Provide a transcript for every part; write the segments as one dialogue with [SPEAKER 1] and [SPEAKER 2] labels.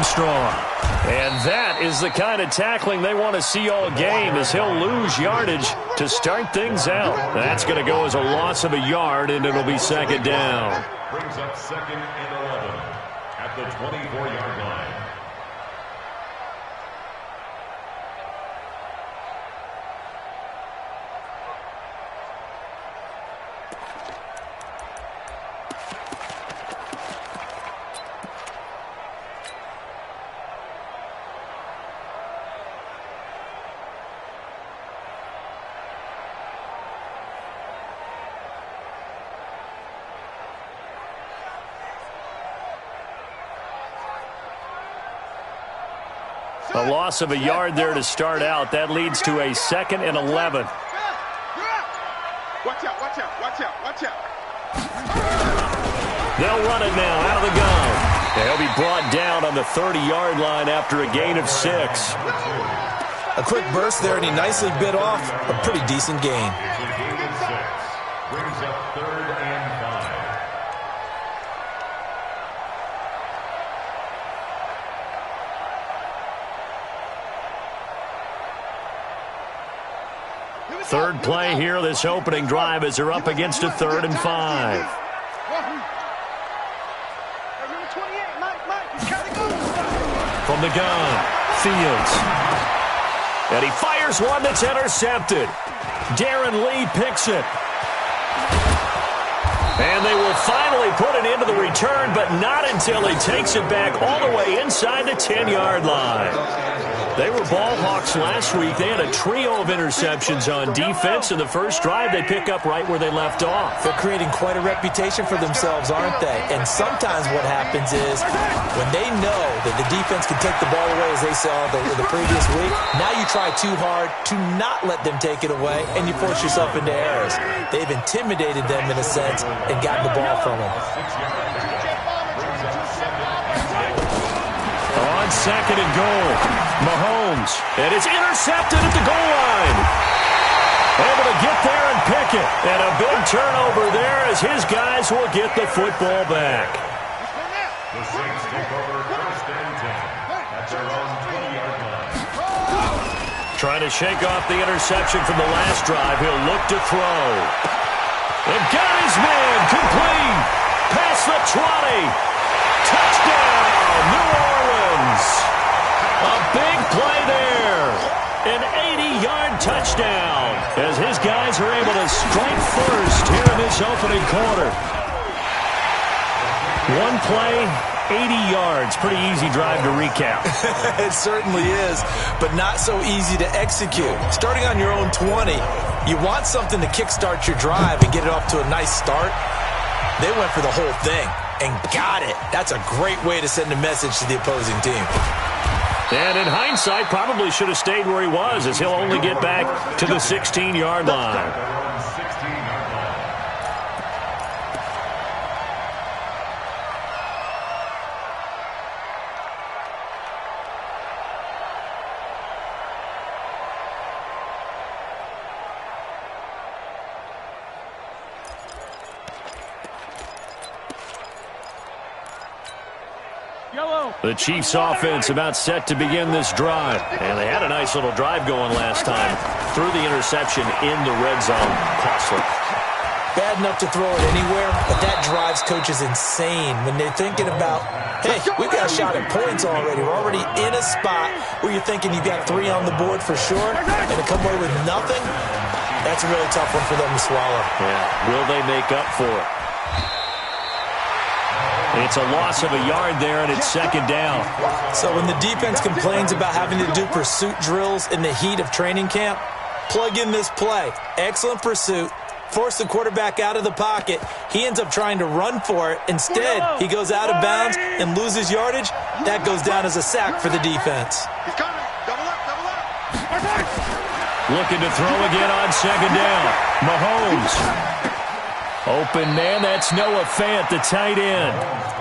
[SPEAKER 1] Armstrong. And that is the kind of tackling they want to see all game, as he'll lose yardage to start things out. That's going to go as a loss of a yard, and it'll be second down.
[SPEAKER 2] Brings up 2nd and 11 at the 24-yard line.
[SPEAKER 1] A loss of a yard there to start out. That leads to a 2nd and 11.
[SPEAKER 3] Watch out, watch out, watch out, watch out.
[SPEAKER 1] They'll run it now out of the gun. And he'll be brought down on the 30-yard line after a gain of 6.
[SPEAKER 4] A quick burst there, and he nicely bit off a pretty decent gain.
[SPEAKER 2] Brings up 3rd and 5.
[SPEAKER 1] Third play here, this opening drive, as they're up against a 3rd and 5. From the gun, Fields. And he fires one that's intercepted. Darren Lee picks it. And they will finally put it into the return, but not until he takes it back all the way inside the 10-yard line. They were ball hawks last week. They had a trio of interceptions on defense. In the first drive, they pick up right where they left off.
[SPEAKER 4] They're creating quite a reputation for themselves, aren't they? And sometimes what happens is when they know that the defense can take the ball away, as they saw the previous week, now you try too hard to not let them take it away, and you force yourself into errors. They've intimidated them in a sense and gotten the ball from them.
[SPEAKER 1] On 2nd and goal, Mahomes, and it's intercepted at the goal line. Able to get there and pick it, and a big turnover there as his guys will get the football back.
[SPEAKER 2] The Saints take over 1st and 10 at their own 20-yard line.
[SPEAKER 1] Trying to shake off the interception from the last drive. He'll look to throw. And got his man complete. Past the 20. Touchdown, New Orleans. A big play there. An 80-yard touchdown as his guys are able to strike first here in this opening quarter. One play, 80 yards. Pretty easy drive to recap.
[SPEAKER 4] It certainly is, but not so easy to execute. Starting on your own 20, you want something to kickstart your drive and get it off to a nice start. They went for the whole thing and got it. That's a great way to send a message to the opposing team.
[SPEAKER 1] And in hindsight, probably should have stayed where he was, as he'll only get back to the 16-yard line. The Chiefs offense about set to begin this drive. And they had a nice little drive going last time. Threw the interception in the red zone. Costly.
[SPEAKER 4] Bad enough to throw it anywhere, but that drives coaches insane when they're thinking about, hey, we've got a shot at points already. We're already in a spot where you're thinking you've got 3 on the board for sure, and to come away with nothing, that's a really tough one for them to swallow.
[SPEAKER 1] Yeah, will they make up for it? It's a loss of a yard there, and it's second down.
[SPEAKER 4] So when the defense complains about having to do pursuit drills in the heat of training camp, plug in this play. Excellent pursuit. Force the quarterback out of the pocket. He ends up trying to run for it. Instead, he goes out of bounds and loses yardage. That goes down as a sack for the defense.
[SPEAKER 3] He's coming. Double up, double up.
[SPEAKER 1] Looking to throw again on second down. Mahomes. Open man, that's Noah Fant, the tight end.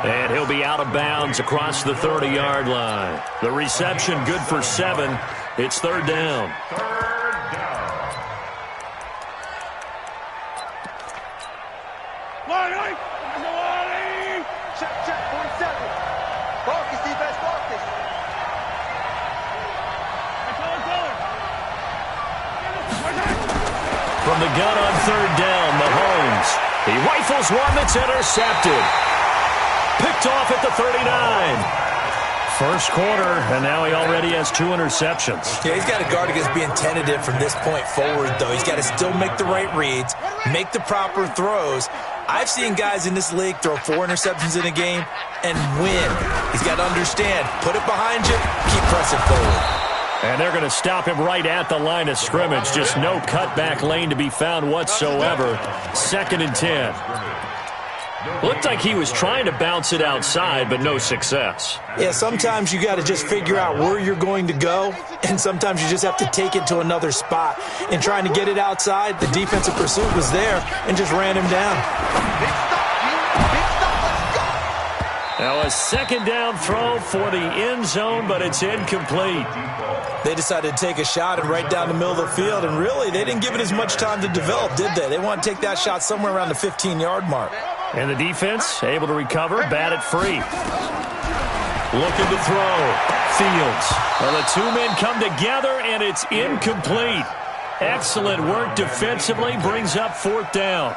[SPEAKER 1] And he'll be out of bounds across the 30-yard line. The reception good for 7. It's third down.
[SPEAKER 3] Check, 47. Focus, defense, focus.
[SPEAKER 1] from the gun on third down, Mahomes. He rifles one that's intercepted. Picked off at the 39. First quarter, and now he already has 2 interceptions.
[SPEAKER 4] Yeah, he's got to guard against being tentative from this point forward, though. He's got to still make the right reads, make the proper throws. I've seen guys in this league throw 4 interceptions in a game and win. He's got to understand, put it behind you, keep pressing forward.
[SPEAKER 1] And they're going to stop him right at the line of scrimmage. Just no cutback lane to be found whatsoever. 2nd and 10. Looked like he was trying to bounce it outside, but no success.
[SPEAKER 4] Yeah, sometimes you got to just figure out where you're going to go, and sometimes you just have to take it to another spot. And trying to get it outside, the defensive pursuit was there and just ran him down.
[SPEAKER 1] Now a 2nd down throw for the end zone, but it's incomplete.
[SPEAKER 4] They decided to take a shot and right down the middle of the field, and really, they didn't give it as much time to develop, did they? They want to take that shot somewhere around the 15-yard mark.
[SPEAKER 1] And the defense able to recover, bat it free. Looking to throw. Fields. Well, the 2 men come together, and it's incomplete. Excellent work defensively, brings up 4th down.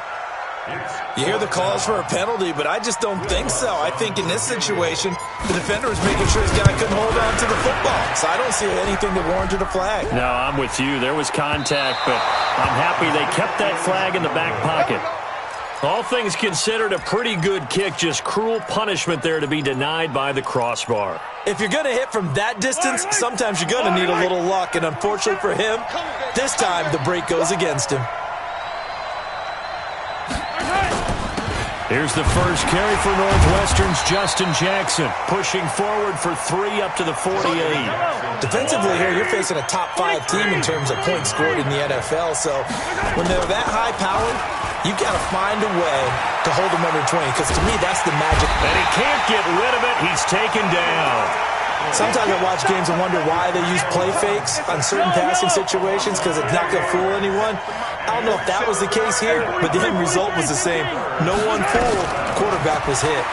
[SPEAKER 4] You hear the calls for a penalty, but I just don't think so. I think in this situation, the defender was making sure his guy couldn't hold on to the football. So I don't see anything that warranted a flag.
[SPEAKER 1] No, I'm with you. There was contact, but I'm happy they kept that flag in the back pocket. All things considered, a pretty good kick, just cruel punishment there to be denied by the crossbar.
[SPEAKER 4] If you're going to hit from that distance, sometimes you're going to need a little luck, and unfortunately for him, this time the break goes against him.
[SPEAKER 1] Here's the first carry for Northwestern's Justin Jackson, pushing forward for 3 up to the 48.
[SPEAKER 4] Defensively here, you're facing a top-5 team in terms of points scored in the NFL, so when they're that high-powered, you've got to find a way to hold them under 20, because to me, that's the magic.
[SPEAKER 1] And he can't get rid of it. He's taken down.
[SPEAKER 4] Sometimes I watch games and wonder why they use play fakes on certain passing situations, because it's not going to fool anyone. I don't know if that was the case here, but the end result was the same. No one fooled. Quarterback was hit.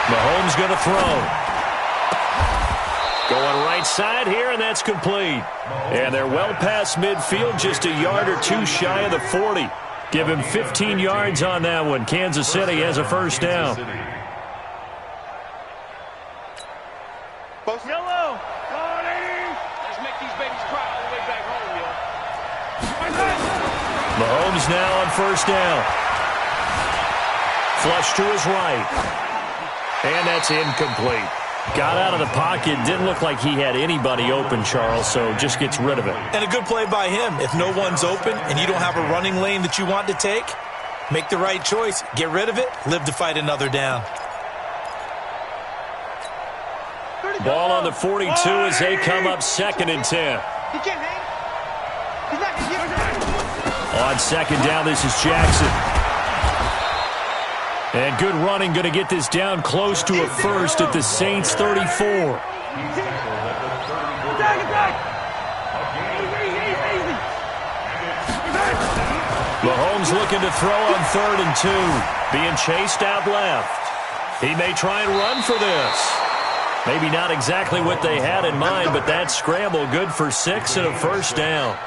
[SPEAKER 1] Mahomes going to throw. Going right side here, and that's complete. And they're well past midfield, just a yard or 2 shy of the 40. Give him 15 yards on that one. Kansas City has a first down.
[SPEAKER 3] Yellow. Come on, ladies. Let's make these babies cry all the way back home, y'all.
[SPEAKER 1] Mahomes now on first down. Flush to his right. And that's incomplete. Got out of the pocket. Didn't look like he had anybody open, Charles, so just gets rid of it.
[SPEAKER 4] And a good play by him. If no one's open and you don't have a running lane that you want to take, make the right choice. Get rid of it. Live to fight another down.
[SPEAKER 1] Ball on the 42 as they come up 2nd and 10.
[SPEAKER 3] He can't hang. He's not going to get it.
[SPEAKER 1] On 2nd down, this is Jackson. And good running, going to get this down close to a first at the Saints 34. Mahomes looking to throw on 3rd and 2. Being chased out left. He may try and run for this. Maybe not exactly what they had in mind, but that scramble good for 6 and a first down.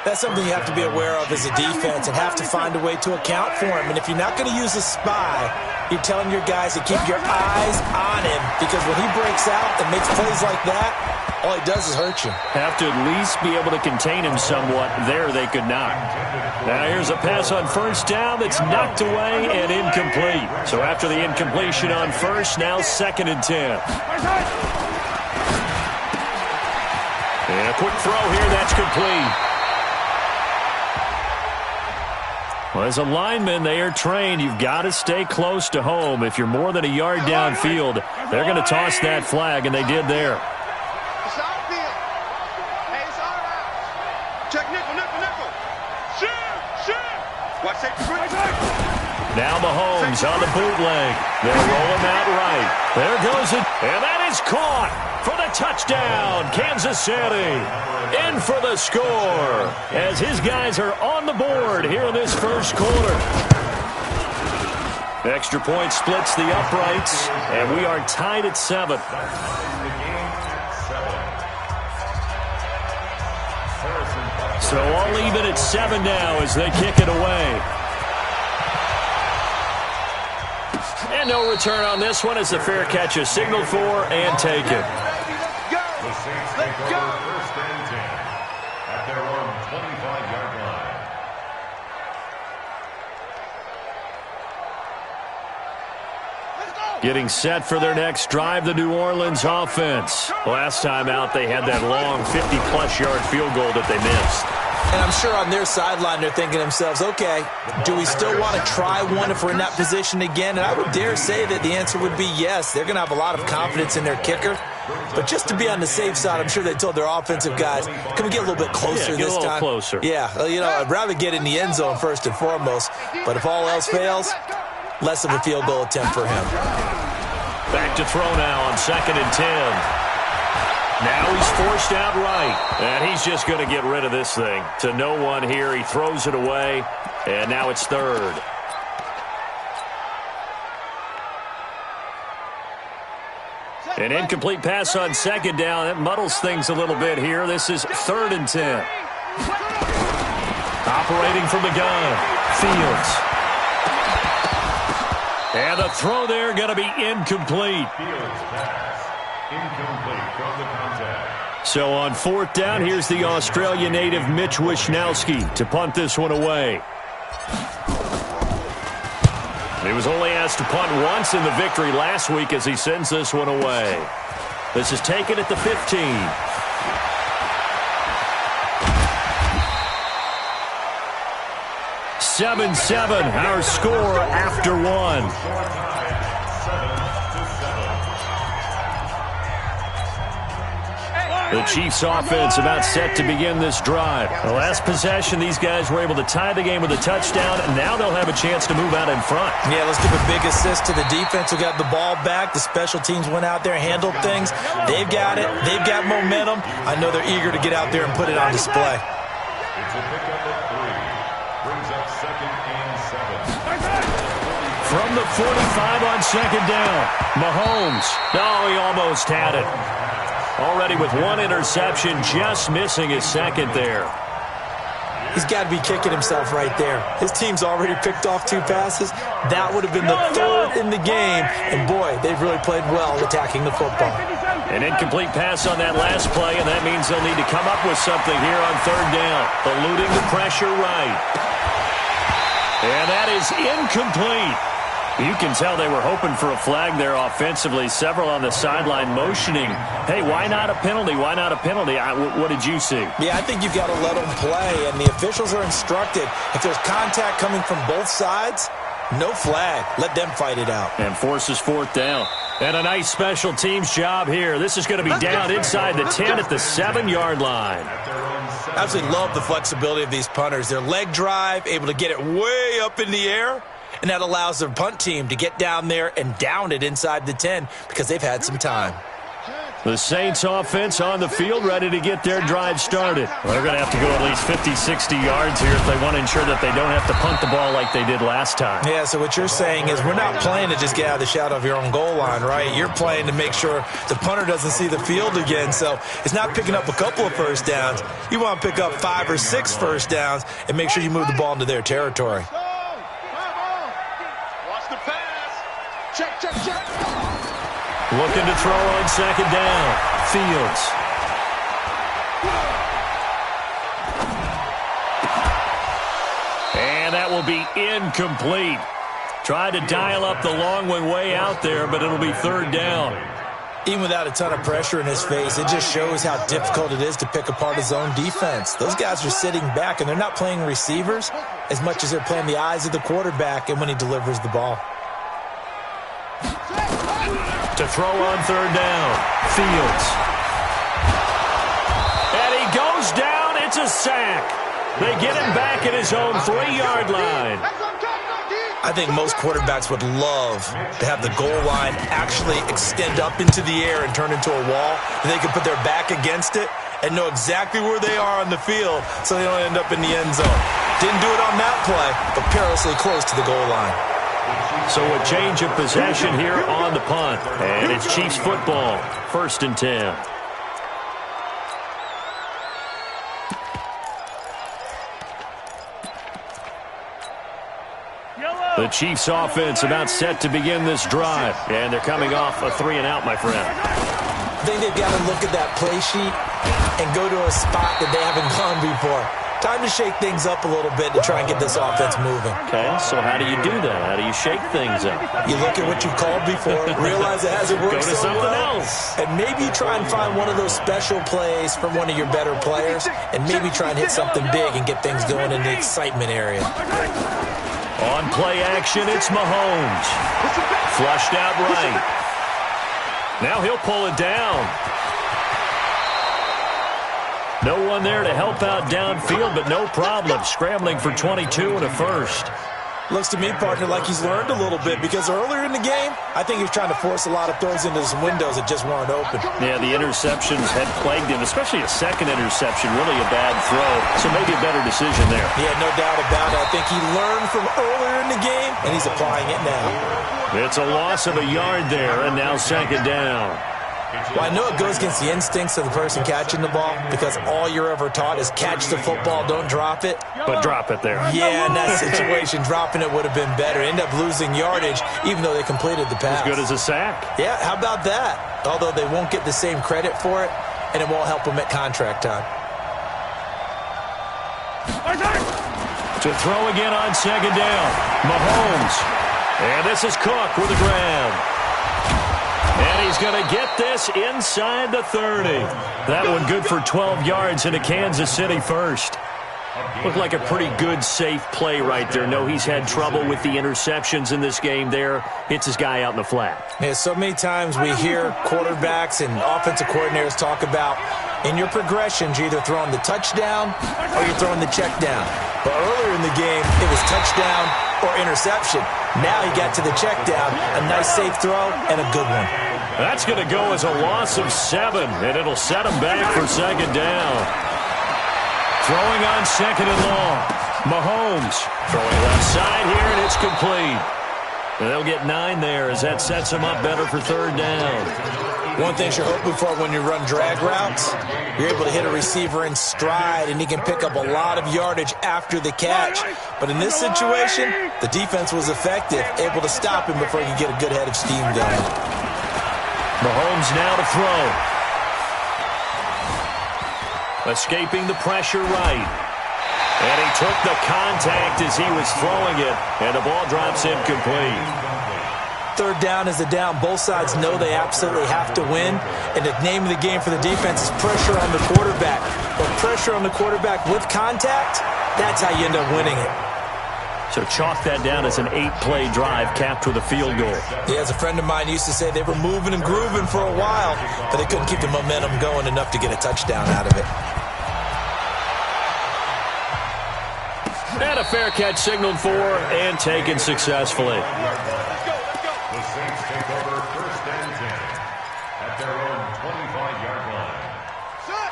[SPEAKER 4] That's something you have to be aware of as a defense and have to find a way to account for him. And if you're not going to use a spy, you're telling your guys to keep your eyes on him, because when he breaks out and makes plays like that, all he does is hurt you.
[SPEAKER 1] Have to at least be able to contain him somewhat. There they could not. Now here's a pass on first down that's knocked away and incomplete. So after the incompletion on first, now 2nd and 10. And a quick throw here, that's complete. Well, as a lineman, they are trained. You've got to stay close to home. If you're more than a yard downfield, they're going to toss that flag, and they did there.
[SPEAKER 3] It's outfield. Hey, it's all right. Check nickel, nickel, nickel. Shoot. Watch safety.
[SPEAKER 1] Now Mahomes on the bootleg. They'll roll him out right. There goes it. And that is caught for the touchdown. Kansas City in for the score as his guys are on the board here in this first quarter. Extra point splits the uprights, and we are tied at 7. So all even at 7 now as they kick it away. And no return on this one as the fair catch is signaled for and taken.
[SPEAKER 2] The Saints take over first and 10 at their own 25-yard line.
[SPEAKER 1] Getting set for their next drive, the New Orleans offense. Last time out, they had that long 50-plus yard field goal that they missed.
[SPEAKER 4] And I'm sure on their sideline they're thinking to themselves, okay, do we still want to try one if we're in that position again? And I would dare say that the answer would be yes. They're going to have a lot of confidence in their kicker. But just to be on the safe side, I'm sure they told their offensive guys, can we get a little bit closer this time?
[SPEAKER 1] Closer.
[SPEAKER 4] Yeah, I'd rather get in the end zone first and foremost. But if all else fails, less of a field goal attempt for him.
[SPEAKER 1] Back to throw now on 2nd and 10. Now he's forced out right, and he's just going to get rid of this thing. To no one here, he throws it away, and now it's 3rd. An incomplete pass on 2nd down. That muddles things a little bit here. This is 3rd and 10. Operating from the gun, Fields. And the throw there going to be incomplete.
[SPEAKER 2] Fields pass. Incomplete from the contact.
[SPEAKER 1] So on 4th down, here's the Australia native Mitch Wishnowsky to punt this one away. He was only asked to punt once in the victory last week as he sends this one away. This is taken at the 15. (7-7) our score after one. The Chiefs offense about set to begin this drive. The last possession, these guys were able to tie the game with a touchdown, and now they'll have a chance to move out in front.
[SPEAKER 4] Yeah, let's give a big assist to the defense who got the ball back. The special teams went out there, handled things. They've got it. They've got momentum. I know they're eager to get out there and put it on display.
[SPEAKER 2] It's a pickup at 3. Brings up 2nd and 7.
[SPEAKER 1] From the 45 on 2nd down, Mahomes. No, he almost had it. Already with one interception, just missing his 2nd there.
[SPEAKER 4] He's got to be kicking himself right there. His team's already picked off 2 passes. That would have been the 3rd in the game. And, boy, they've really played well attacking the football.
[SPEAKER 1] An incomplete pass on that last play, and that means they'll need to come up with something here on 3rd down. Eluding the pressure right. And that is incomplete. You can tell they were hoping for a flag there offensively. Several on the sideline motioning, hey, why not a penalty? Why not a penalty? What did you see?
[SPEAKER 4] Yeah, I think you've got to let them play, and the officials are instructed. If there's contact coming from both sides, no flag. Let them fight it out.
[SPEAKER 1] And forces 4th down. And a nice special teams job here. This is going to be down inside the 10 at the 7-yard line.
[SPEAKER 4] I absolutely love the flexibility of these punters. Their leg drive, able to get it way up in the air. And that allows their punt team to get down there and down it inside the 10 because they've had some time.
[SPEAKER 1] The Saints offense on the field ready to get their drive started. Well, they're going to have to go at least 50, 60 yards here if they want to ensure that they don't have to punt the ball like they did last time.
[SPEAKER 4] Yeah, so what you're saying is we're not playing to just get out of the shadow of your own goal line, right? You're playing to make sure the punter doesn't see the field again. So it's not picking up a couple of first downs. You want to pick up 5 or 6 first downs and make sure you move the ball into their territory.
[SPEAKER 3] Check.
[SPEAKER 1] Looking to throw on 2nd down. Fields. And that will be incomplete. Tried to dial up the long one way out there, but it'll be 3rd down.
[SPEAKER 4] Even without a ton of pressure in his face, it just shows how difficult it is to pick apart his own defense. Those guys are sitting back, and they're not playing receivers as much as they're playing the eyes of the quarterback and when he delivers the ball.
[SPEAKER 1] To throw on 3rd down, Fields. And he goes down. It's a sack. They get him back at his own 3-yard line.
[SPEAKER 4] I think most quarterbacks would love to have the goal line actually extend up into the air and turn into a wall. They can put their back against it and know exactly where they are on the field so they don't end up in the end zone. Didn't do it on that play, but perilously close to the goal line.
[SPEAKER 1] So a change of possession here on the punt. And it's Chiefs football, 1st and 10. The Chiefs offense about set to begin this drive. And they're coming off a 3-and-out, my friend.
[SPEAKER 4] I think they've got to look at that play sheet and go to a spot that they haven't gone before. Time to shake things up a little bit to try and get this offense moving.
[SPEAKER 1] Okay, so how do you do that? How do you shake things up?
[SPEAKER 4] You look at what you called before, realize it hasn't worked
[SPEAKER 1] Go to
[SPEAKER 4] so
[SPEAKER 1] something
[SPEAKER 4] well,
[SPEAKER 1] else.
[SPEAKER 4] and maybe try and find one of those special plays from one of your better players, and maybe try and hit something big and get things going in the excitement area.
[SPEAKER 1] On play action, it's Mahomes. Flushed out right. Now he'll pull it down. No one there to help out downfield, but no problem. Scrambling for 22 and a first.
[SPEAKER 4] Looks to me, partner, like he's learned a little bit, because earlier in the game, I think he was trying to force a lot of throws into some windows that just weren't open.
[SPEAKER 1] Yeah, the interceptions had plagued him, especially a second interception, really a bad throw. So maybe a better decision there.
[SPEAKER 4] Yeah, no doubt about it. I think he learned from earlier in the game, and he's applying it now.
[SPEAKER 1] It's a loss of a yard there, and now second down.
[SPEAKER 4] Well, I know it goes against the instincts of the person catching the ball, because all you're ever taught is catch the football, don't drop it.
[SPEAKER 1] But drop it there.
[SPEAKER 4] Yeah, in that situation, dropping it would have been better. End up losing yardage, even though they completed the pass.
[SPEAKER 1] As good as a sack.
[SPEAKER 4] Yeah, how about that? Although they won't get the same credit for it, and it won't help them at contract time.
[SPEAKER 1] To throw again on second down. Mahomes. And this is Cook with a grab. And he's going to get this inside the 30. That one good for 12 yards into Kansas City first. Looked like a pretty good, safe play right there. No, he's had trouble with the interceptions in this game there. Hits his guy out in the flat.
[SPEAKER 4] Yeah, so many times we hear quarterbacks and offensive coordinators talk about in your progressions, you're either throwing the touchdown or you're throwing the check down. But earlier in the game, it was touchdown or interception. Now he got to the check down, a nice safe throw, and a good one.
[SPEAKER 1] That's going to go as a loss of 7, and it'll set him back for second down. Throwing on second and long. Mahomes throwing left side here, and it's complete. And they'll get 9 there as that sets him up better for third down.
[SPEAKER 4] One thing you're hoping for when you run drag routes, you're able to hit a receiver in stride, and he can pick up a lot of yardage after the catch. But in this situation, the defense was effective, able to stop him before he could get a good head of steam going.
[SPEAKER 1] Mahomes now to throw. Escaping the pressure right. And he took the contact as he was throwing it, and the ball drops incomplete.
[SPEAKER 4] Third down is a down. Both sides know they absolutely have to win, and the name of the game for the defense is pressure on the quarterback. But pressure on the quarterback with contact, that's how you end up winning it.
[SPEAKER 1] So chalk that down as an 8-play drive capped with a field goal.
[SPEAKER 4] Yeah, as a friend of mine used to say, they were moving and grooving for a while, but they couldn't keep the momentum going enough to get a touchdown out of it.
[SPEAKER 1] And a fair catch signaled for and taken successfully.
[SPEAKER 2] The Saints take over first and 10 at their own 25-yard line.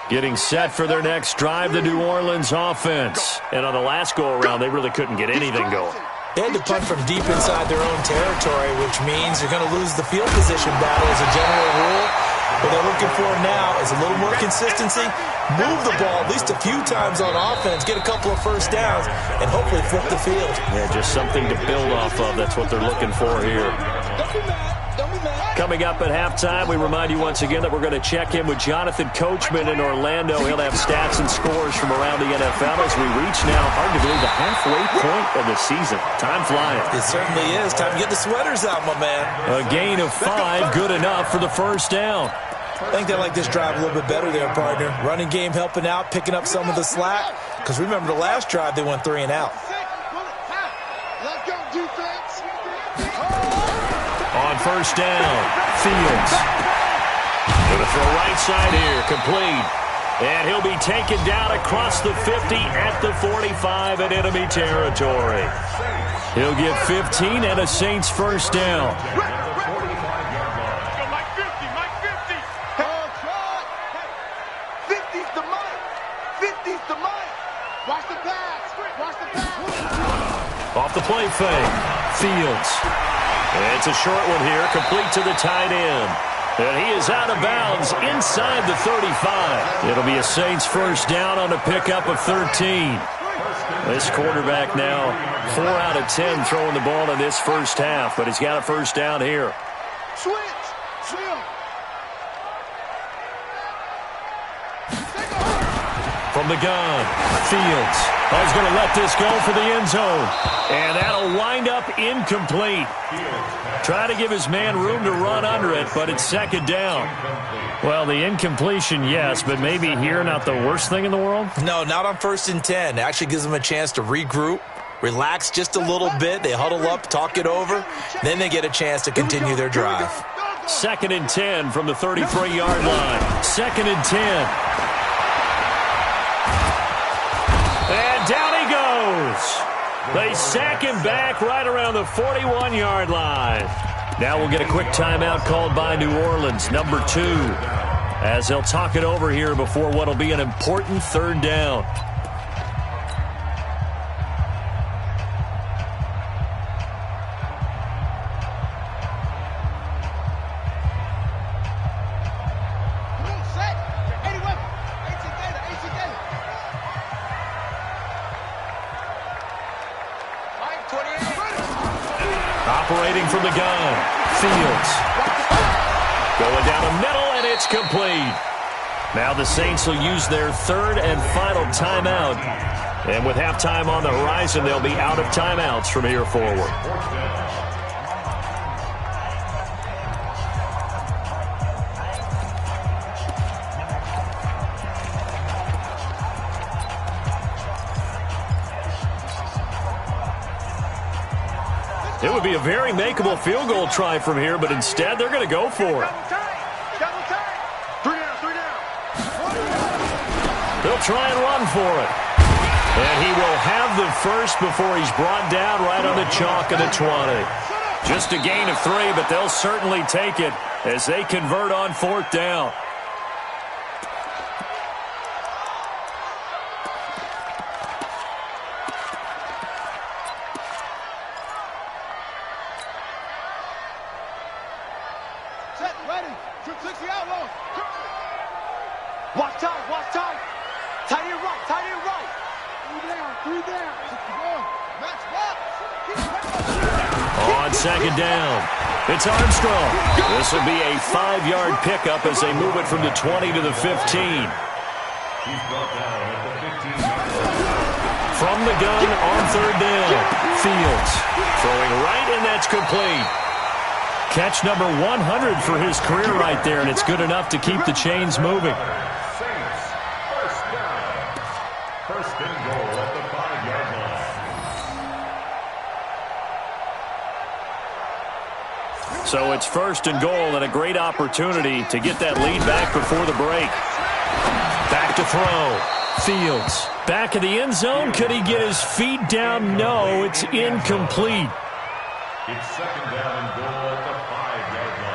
[SPEAKER 1] Getting set for their next drive, the New Orleans offense. And on the last go-around, they really couldn't get anything going.
[SPEAKER 4] They had to punt from deep inside their own territory, which means you're going to lose the field position battle as a general rule. What they're looking for now is a little more consistency, move the ball at least a few times on offense, get a couple of first downs, and hopefully flip the field.
[SPEAKER 1] Yeah, just something to build off of. That's what they're looking for here. Coming up at halftime, we remind you once again that we're going to check in with Jonathan Coachman in Orlando. He'll have stats and scores from around the NFL as we reach now, hard to believe, the halfway point of the season. Time flying.
[SPEAKER 4] It certainly is. Time to get the sweaters out, my man.
[SPEAKER 1] A gain of 5, good enough for the first down.
[SPEAKER 4] I think they like this drive a little bit better there, partner. Running game helping out, picking up some of the slack. Because remember the last drive, they went 3 and out.
[SPEAKER 3] Let's go, defense.
[SPEAKER 1] On first down, Fields. Going to throw right side here, complete. And he'll be taken down across the 50 at the 45 in enemy territory. He'll get 15 and a Saints first down. Off the play fake, Fields. And it's a short one here, complete to the tight end. And he is out of bounds inside the 35. It'll be a Saints first down on a pickup of 13. This quarterback now 4 out of 10 throwing the ball in this first half, but he's got a first down here.
[SPEAKER 3] Switch. Swim.
[SPEAKER 1] From the gun, Fields is going to let this go for the end zone. And that'll wind up incomplete. Try to give his man room to run under it, but it's second down. Well, the incompletion, yes, but maybe here not the worst thing in the world?
[SPEAKER 4] No, not on 1st and 10. It actually gives them a chance to regroup, relax just a little bit. They huddle up, talk it over. Then they get a chance to continue their drive.
[SPEAKER 1] 2nd and 10 from the 33-yard line. 2nd and 10. And down he goes. They sack him back right around the 41-yard line. Now we'll get a quick timeout called by New Orleans, number 2, as they'll talk it over here before what will be an important 3rd down. Operating from the gun, Fields. Going down the middle, and it's complete. Now the Saints will use their 3rd and final timeout. And with halftime on the horizon, they'll be out of timeouts from here forward. It would be a very makeable field goal try from here, but instead they're going to go for it.
[SPEAKER 3] Double time. 3 down, 3 down.
[SPEAKER 1] They'll try and run for it. And he will have the first before he's brought down right on the chalk of the 20. Just a gain of 3, but they'll certainly take it as they convert on 4th down.
[SPEAKER 3] Watch time. Tight end right, tight end right. 3 down. Match
[SPEAKER 1] On 2nd down, it's Armstrong. This will be a 5-yard pickup as they move it from the 20 to the 15. From the gun on 3rd down, Fields throwing right, and that's complete. Catch number 100 for his career right there, and it's good enough to keep the chains moving.
[SPEAKER 2] First and goal at the 5-yard line.
[SPEAKER 1] So it's 1st and goal and a great opportunity to get that lead back before the break. Back to throw. Fields back in the end zone. Could he get his feet down? No, it's incomplete.
[SPEAKER 2] It's 2nd down and goal at the 5-yard line.